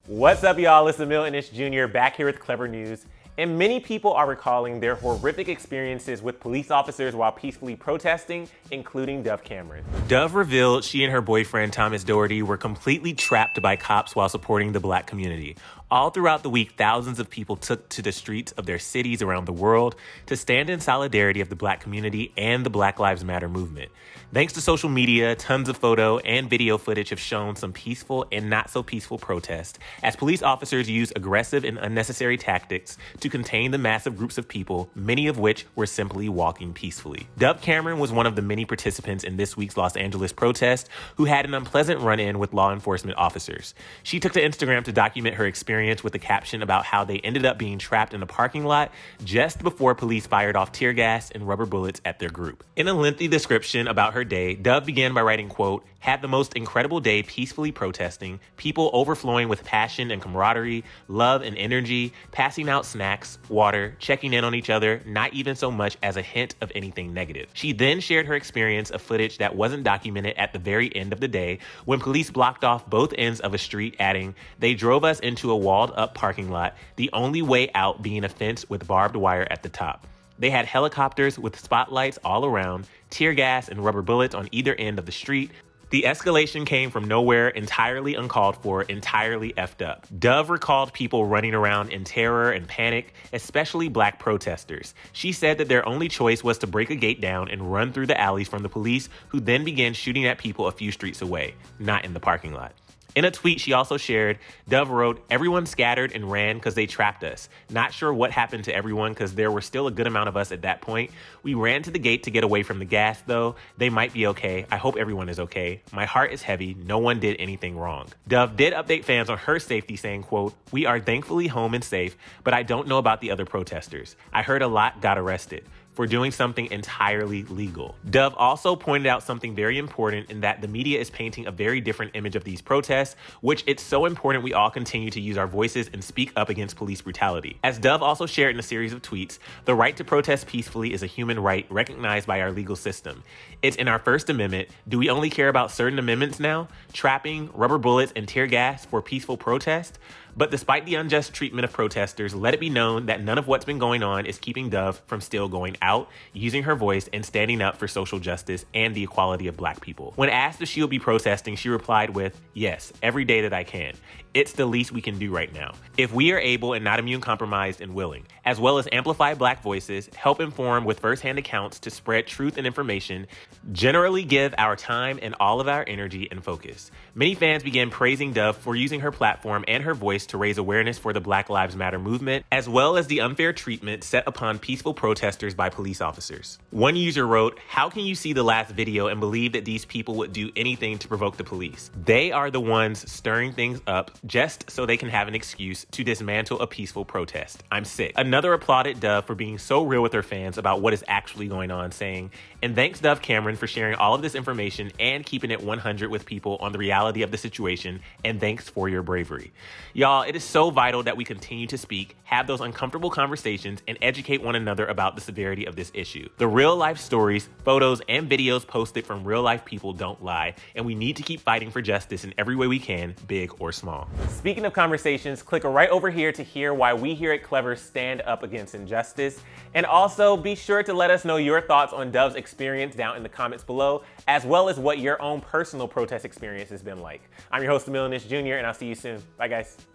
What's up, y'all? It's Emile Ennis Jr. back here with Clevver News. And many people are recalling their horrific experiences with police officers while peacefully protesting, including Dove Cameron. Dove revealed she and her boyfriend, Thomas Doherty, were completely trapped by cops while supporting the Black community. All throughout the week, thousands of people took to the streets of their cities around the world to stand in solidarity of the Black community and the Black Lives Matter movement. Thanks to social media, tons of photo and video footage have shown some peaceful and not so peaceful protests as police officers use aggressive and unnecessary tactics to contain the massive groups of people, many of which were simply walking peacefully. Dove Cameron was one of the many participants in this week's Los Angeles protest who had an unpleasant run-in with law enforcement officers. She took to Instagram to document her experience with a caption about how they ended up being trapped in a parking lot just before police fired off tear gas and rubber bullets at their group. In a lengthy description about her day, Dove began by writing, quote, "Had the most incredible day peacefully protesting, people overflowing with passion and camaraderie, love and energy, passing out snacks, water, checking in on each other, not even so much as a hint of anything negative." She then shared her experience of footage that wasn't documented at the very end of the day when police blocked off both ends of a street, adding, "They drove us into a walled up parking lot, the only way out being a fence with barbed wire at the top. They had helicopters with spotlights all around, tear gas and rubber bullets on either end of the street. The escalation came from nowhere, entirely uncalled for, entirely effed up." Dove recalled people running around in terror and panic, especially Black protesters. She said that their only choice was to break a gate down and run through the alleys from the police, who then began shooting at people a few streets away, not in the parking lot. In a tweet she also shared, Dove wrote, "Everyone scattered and ran because they trapped us. Not sure what happened to everyone because there were still a good amount of us at that point. We ran to the gate to get away from the gas though. They might be okay. I hope everyone is okay. My heart is heavy. No one did anything wrong." Dove did update fans on her safety saying, quote, "We are thankfully home and safe, but I don't know about the other protesters. I heard a lot got arrested for doing something entirely legal." Dove also pointed out something very important in that the media is painting a very different image of these protests, which it's so important we all continue to use our voices and speak up against police brutality. As Dove also shared in a series of tweets, the right to protest peacefully is a human right recognized by our legal system. It's in our First Amendment. Do we only care about certain amendments now? Trapping, rubber bullets, and tear gas for peaceful protest? But despite the unjust treatment of protesters, let it be known that none of what's been going on is keeping Dove from still going out, using her voice, and standing up for social justice and the equality of Black people. When asked if she will be protesting, she replied with, "Yes, every day that I can. It's the least we can do right now. If we are able and not immune compromised and willing, as well as amplify Black voices, help inform with firsthand accounts to spread truth and information, generally give our time and all of our energy and focus." Many fans began praising Dove for using her platform and her voice to raise awareness for the Black Lives Matter movement, as well as the unfair treatment set upon peaceful protesters by police officers. One user wrote, "How can you see the last video and believe that these people would do anything to provoke the police? They are the ones stirring things up just so they can have an excuse to dismantle a peaceful protest. I'm sick." Another applauded Dove for being so real with her fans about what is actually going on, saying, "And thanks Dove Cameron for sharing all of this information and keeping it 100 with people on the reality of the situation, and thanks for your bravery." Y'all, it is so vital that we continue to speak, have those uncomfortable conversations, and educate one another about the severity of this issue. The real life stories, photos, and videos posted from real life people don't lie, and we need to keep fighting for justice in every way we can, big or small. Speaking of conversations, click right over here to hear why we here at Clevver stand up against injustice. And also be sure to let us know your thoughts on Dove's experience down in the comments below, as well as what your own personal protest experience has been like. I'm your host, Emile Ennis Jr., and I'll see you soon. Bye, guys.